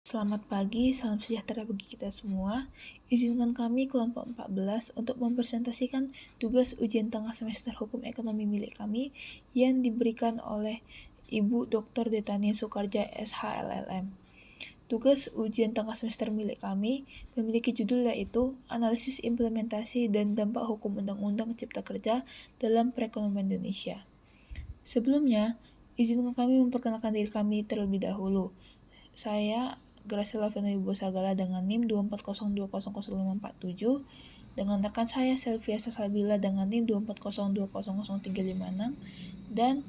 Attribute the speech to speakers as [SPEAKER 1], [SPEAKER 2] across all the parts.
[SPEAKER 1] Selamat pagi, salam sejahtera bagi kita semua. Izinkan kami kelompok 14 untuk mempresentasikan tugas ujian tengah semester Hukum Ekonomi milik kami yang diberikan oleh Ibu Dr. Detania Soekardja SHLLM. Tugas ujian tengah semester milik kami memiliki judul yaitu Analisis Implementasi dan Dampak Hukum Undang-Undang Cipta Kerja dalam Perekonomian Indonesia. Sebelumnya, izinkan kami memperkenalkan diri kami terlebih dahulu. Saya Graciela Fenoibo Sagala dengan NIM 240200547, dengan rekan saya Selvia Sasabila dengan NIM 240200356, dan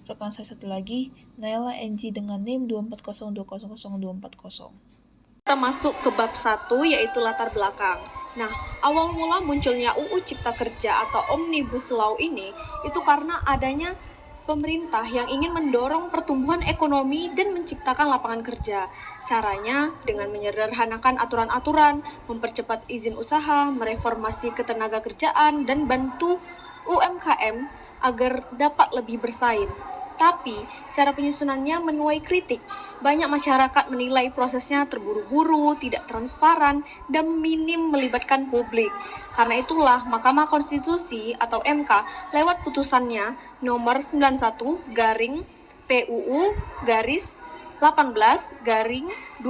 [SPEAKER 1] rekan saya satu lagi Naila Enji dengan NIM 240200240.
[SPEAKER 2] Kita masuk ke bab 1 yaitu latar belakang. Nah, awal mula munculnya UU Cipta Kerja atau Omnibus Law ini itu karena adanya pemerintah yang ingin mendorong pertumbuhan ekonomi dan menciptakan lapangan kerja. Caranya dengan menyederhanakan aturan-aturan, mempercepat izin usaha, mereformasi ketenagakerjaan, dan bantu UMKM agar dapat lebih bersaing. Tapi, cara penyusunannya menuai kritik. Banyak masyarakat menilai prosesnya terburu-buru, tidak transparan, dan minim melibatkan publik. Karena itulah, Mahkamah Konstitusi atau MK lewat putusannya nomor 91-PUU-18-2020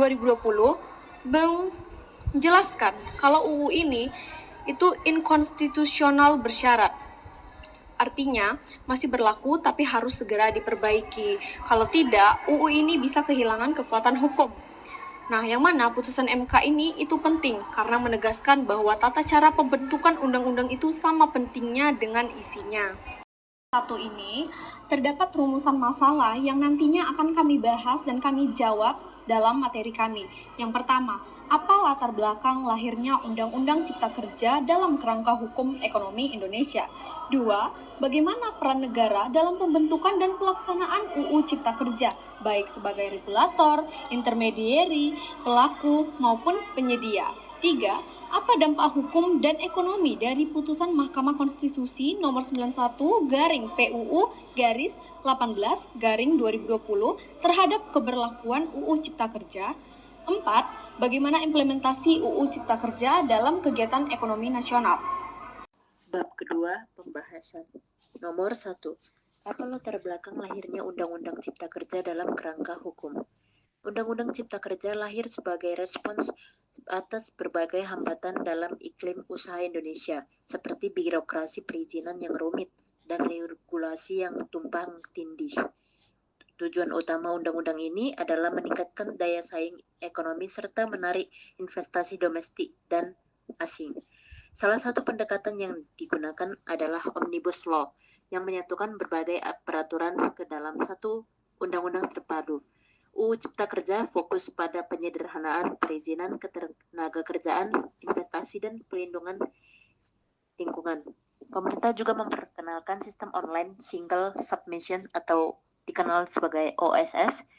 [SPEAKER 2] menjelaskan kalau UU ini itu inkonstitusional bersyarat. Artinya, masih berlaku tapi harus segera diperbaiki. Kalau tidak, UU ini bisa kehilangan kekuatan hukum. Nah, yang mana putusan MK ini itu penting karena menegaskan bahwa tata cara pembentukan undang-undang itu sama pentingnya dengan isinya. Satu ini, terdapat rumusan masalah yang nantinya akan kami bahas dan kami jawab dalam materi kami. Yang pertama, apa latar belakang lahirnya Undang-Undang Cipta Kerja dalam kerangka hukum ekonomi Indonesia? Dua, bagaimana peran negara dalam pembentukan dan pelaksanaan UU Cipta Kerja, baik sebagai regulator, intermediary, pelaku, maupun penyedia. Tiga, apa dampak hukum dan ekonomi dari putusan Mahkamah Konstitusi nomor 91-PUU-18-2020 terhadap keberlakuan UU Cipta Kerja? 4. Bagaimana implementasi UU Cipta Kerja dalam kegiatan ekonomi nasional?
[SPEAKER 3] Bab kedua, pembahasan. Nomor 1. Apa latar belakang lahirnya Undang-Undang Cipta Kerja dalam kerangka hukum? Undang-Undang Cipta Kerja lahir sebagai respons atas berbagai hambatan dalam iklim usaha Indonesia, seperti birokrasi perizinan yang rumit dan regulasi yang tumpang tindih. Tujuan utama undang-undang ini adalah meningkatkan daya saing ekonomi serta menarik investasi domestik dan asing. Salah satu pendekatan yang digunakan adalah Omnibus Law, yang menyatukan berbagai peraturan ke dalam satu undang-undang terpadu. UU Cipta Kerja fokus pada penyederhanaan perizinan ketenagakerjaan, investasi, dan pelindungan lingkungan. Pemerintah juga memperkenalkan sistem online single submission atau dikenal sebagai OSS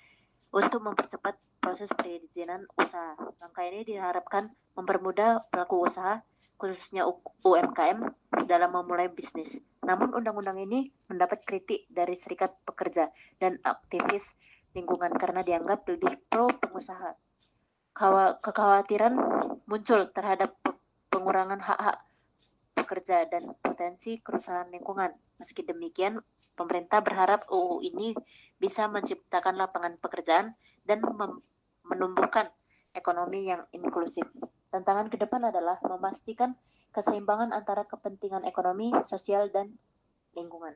[SPEAKER 3] untuk mempercepat proses perizinan usaha. Langkah ini diharapkan mempermudah pelaku usaha, khususnya UMKM, dalam memulai bisnis. Namun undang-undang ini mendapat kritik dari serikat pekerja dan aktivis lingkungan karena dianggap lebih pro pengusaha. Kekhawatiran muncul terhadap pengurangan hak-hak pekerja dan potensi kerusakan lingkungan. Meski demikian, pemerintah berharap UU ini bisa menciptakan lapangan pekerjaan dan menumbuhkan ekonomi yang inklusif. Tantangan ke depan adalah memastikan keseimbangan antara kepentingan ekonomi, sosial, dan lingkungan.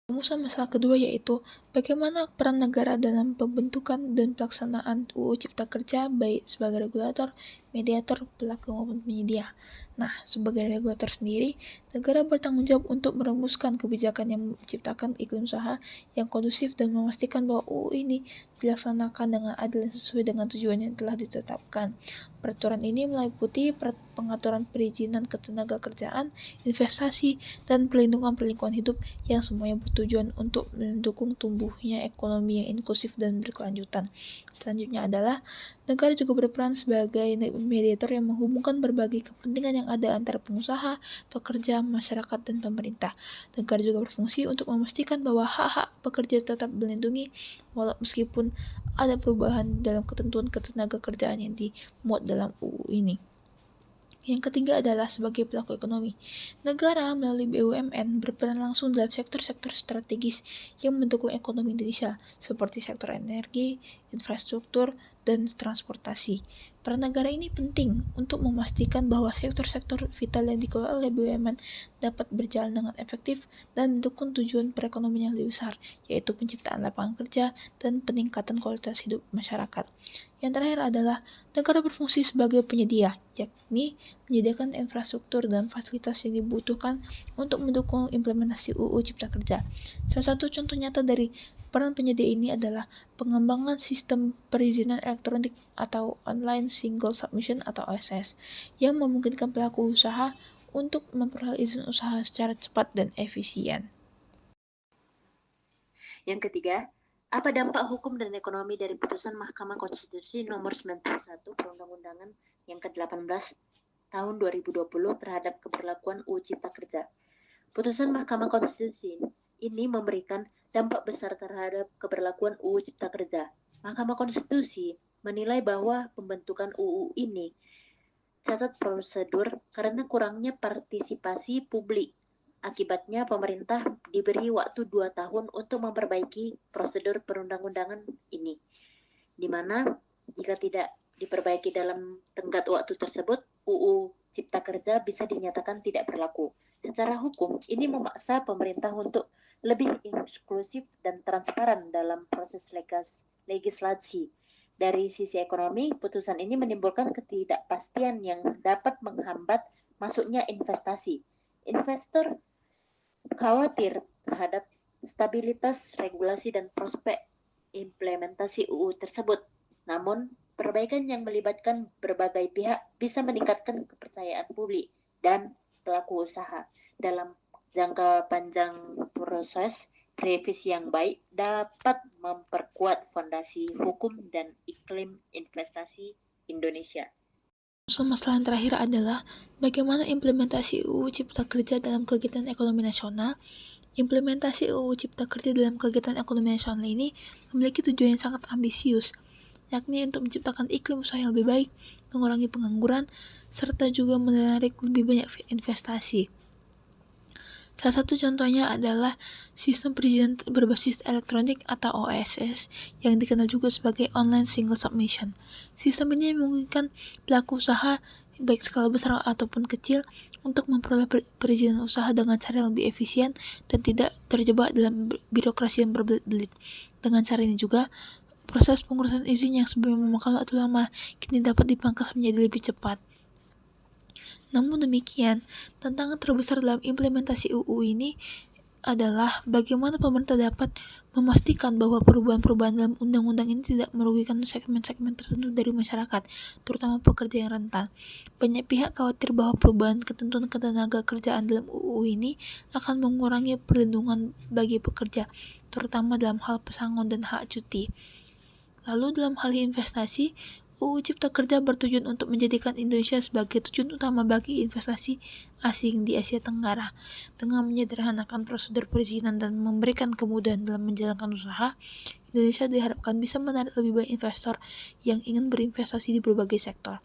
[SPEAKER 1] Rumusan masalah kedua yaitu bagaimana peran negara dalam pembentukan dan pelaksanaan UU Cipta Kerja baik sebagai regulator, mediator, pelaku maupun penyedia. Nah, sebagai regulator sendiri, negara bertanggung jawab untuk merumuskan kebijakan yang menciptakan iklim usaha yang kondusif dan memastikan bahwa UU ini dilaksanakan dengan adil dan sesuai dengan tujuan yang telah ditetapkan. Peraturan ini meliputi pengaturan perizinan ketenagakerjaan, investasi, dan perlindungan lingkungan hidup yang semuanya bertujuan untuk mendukung tumbuhnya ekonomi yang inklusif dan berkelanjutan. Selanjutnya adalah negara juga berperan sebagai mediator yang menghubungkan berbagai kepentingan yang ada antara pengusaha, pekerja, masyarakat, dan pemerintah. Negara juga berfungsi untuk memastikan bahwa hak-hak pekerja tetap dilindungi meskipun ada perubahan dalam ketentuan ketenagakerjaan yang dimuat dalam UU ini. Yang ketiga adalah sebagai pelaku ekonomi. Negara melalui BUMN berperan langsung dalam sektor-sektor strategis yang mendukung ekonomi Indonesia, seperti sektor energi, infrastruktur, dan transportasi. Peran negara ini penting untuk memastikan bahwa sektor-sektor vital yang dikelola oleh BUMN dapat berjalan dengan efektif dan mendukung tujuan perekonomian yang lebih besar, yaitu penciptaan lapangan kerja dan peningkatan kualitas hidup masyarakat. Yang terakhir adalah negara berfungsi sebagai penyedia, yakni menyediakan infrastruktur dan fasilitas yang dibutuhkan untuk mendukung implementasi UU Cipta Kerja. Salah satu contoh nyata dari peran penyedia ini adalah pengembangan sistem perizinan elektronik atau Online Single Submission atau OSS yang memungkinkan pelaku usaha untuk memperoleh izin usaha secara cepat dan efisien.
[SPEAKER 3] Yang ketiga, apa dampak hukum dan ekonomi dari putusan Mahkamah Konstitusi nomor 91 Perundang-undangan yang ke-18 tahun 2020 terhadap keberlakuan UU Cipta Kerja? Putusan Mahkamah Konstitusi ini memberikan dampak besar terhadap keberlakuan UU Cipta Kerja. Mahkamah Konstitusi menilai bahwa pembentukan UU ini cacat prosedur karena kurangnya partisipasi publik. Akibatnya pemerintah diberi waktu 2 tahun untuk memperbaiki prosedur perundang-undangan ini, di mana jika tidak diperbaiki dalam tenggat waktu tersebut, UU Cipta Kerja bisa dinyatakan tidak berlaku. Secara hukum, ini memaksa pemerintah untuk lebih inklusif dan transparan dalam proses legislasi. Dari sisi ekonomi, putusan ini menimbulkan ketidakpastian yang dapat menghambat masuknya investasi. Investor khawatir terhadap stabilitas regulasi dan prospek implementasi UU tersebut. Namun, perbaikan yang melibatkan berbagai pihak bisa meningkatkan kepercayaan publik dan pelaku usaha. Dalam jangka panjang, proses revisi yang baik dapat memperkuat fondasi hukum dan iklim investasi Indonesia.
[SPEAKER 1] Masalah yang terakhir adalah bagaimana implementasi UU Cipta Kerja dalam kegiatan ekonomi nasional. Implementasi UU Cipta Kerja dalam kegiatan ekonomi nasional ini memiliki tujuan yang sangat ambisius, yakni untuk menciptakan iklim usaha yang lebih baik, mengurangi pengangguran, serta juga menarik lebih banyak investasi. Salah satu contohnya adalah sistem perizinan berbasis elektronik atau OSS yang dikenal juga sebagai Online Single Submission. Sistem ini memungkinkan pelaku usaha baik skala besar ataupun kecil untuk memperoleh perizinan usaha dengan cara yang lebih efisien dan tidak terjebak dalam birokrasi yang berbelit-belit. Dengan cara ini juga proses pengurusan izin yang sebelumnya memakan waktu lama kini dapat dipangkas menjadi lebih cepat. Namun demikian, tantangan terbesar dalam implementasi UU ini adalah bagaimana pemerintah dapat memastikan bahwa perubahan-perubahan dalam undang-undang ini tidak merugikan segmen-segmen tertentu dari masyarakat, terutama pekerja yang rentan. Banyak pihak khawatir bahwa perubahan ketentuan ketenagakerjaan dalam UU ini akan mengurangi perlindungan bagi pekerja, terutama dalam hal pesangon dan hak cuti. Lalu dalam hal investasi, UU Cipta Kerja bertujuan untuk menjadikan Indonesia sebagai tujuan utama bagi investasi asing di Asia Tenggara. Dengan menyederhanakan prosedur perizinan dan memberikan kemudahan dalam menjalankan usaha, Indonesia diharapkan bisa menarik lebih banyak investor yang ingin berinvestasi di berbagai sektor.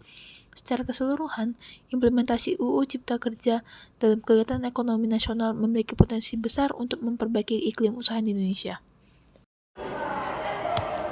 [SPEAKER 1] Secara keseluruhan, implementasi UU Cipta Kerja dalam kegiatan ekonomi nasional memiliki potensi besar untuk memperbaiki iklim usaha di Indonesia.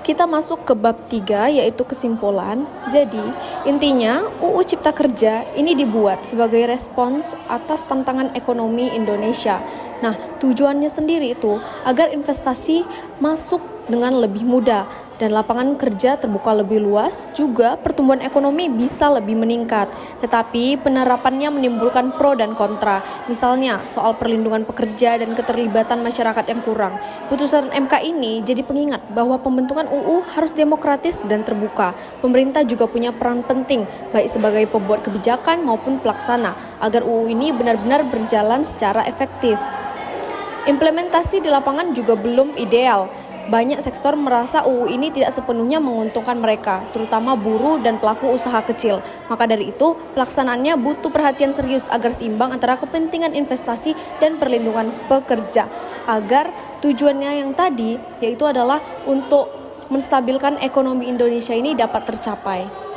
[SPEAKER 2] Kita masuk ke bab 3 yaitu kesimpulan. Jadi, intinya UU Cipta Kerja ini dibuat sebagai respons atas tantangan ekonomi Indonesia. Nah, tujuannya sendiri itu agar investasi masuk dengan lebih mudah dan lapangan kerja terbuka lebih luas, juga pertumbuhan ekonomi bisa lebih meningkat. Tetapi penerapannya menimbulkan pro dan kontra. Misalnya soal perlindungan pekerja dan keterlibatan masyarakat yang kurang. Putusan MK ini jadi pengingat bahwa pembentukan UU harus demokratis dan terbuka. Pemerintah juga punya peran penting baik sebagai pembuat kebijakan maupun pelaksana agar UU ini benar-benar berjalan secara efektif. Implementasi di lapangan juga belum ideal. banyak sektor merasa UU ini tidak sepenuhnya menguntungkan mereka, terutama buruh dan pelaku usaha kecil. Maka dari itu, pelaksanaannya butuh perhatian serius agar seimbang antara kepentingan investasi dan perlindungan pekerja. Agar tujuannya yang tadi, yaitu adalah untuk menstabilkan ekonomi Indonesia ini dapat tercapai.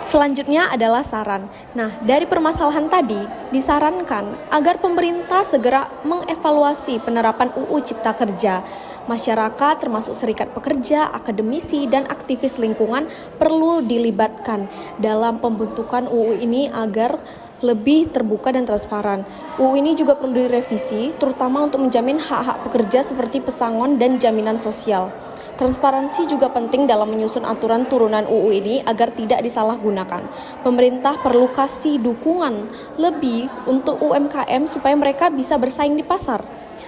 [SPEAKER 2] Selanjutnya adalah saran. Nah, dari permasalahan tadi, disarankan agar pemerintah segera mengevaluasi penerapan UU Cipta Kerja. Masyarakat termasuk serikat pekerja, akademisi, dan aktivis lingkungan perlu dilibatkan dalam pembentukan UU ini agar lebih terbuka dan transparan. UU ini juga perlu direvisi, terutama untuk menjamin hak-hak pekerja seperti pesangon dan jaminan sosial. Transparansi juga penting dalam menyusun aturan turunan UU ini agar tidak disalahgunakan. Pemerintah perlu kasih dukungan lebih untuk UMKM supaya mereka bisa bersaing di pasar.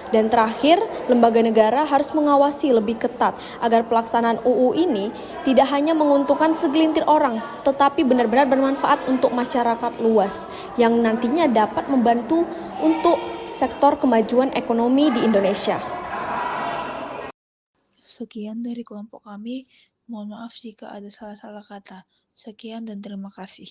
[SPEAKER 2] Dan terakhir, lembaga negara harus mengawasi lebih ketat agar pelaksanaan UU ini tidak hanya menguntungkan segelintir orang, tetapi benar-benar bermanfaat untuk masyarakat luas yang nantinya dapat membantu untuk sektor kemajuan ekonomi di Indonesia.
[SPEAKER 1] Sekian dari kelompok kami. Mohon maaf jika ada salah-salah kata. Sekian dan terima kasih.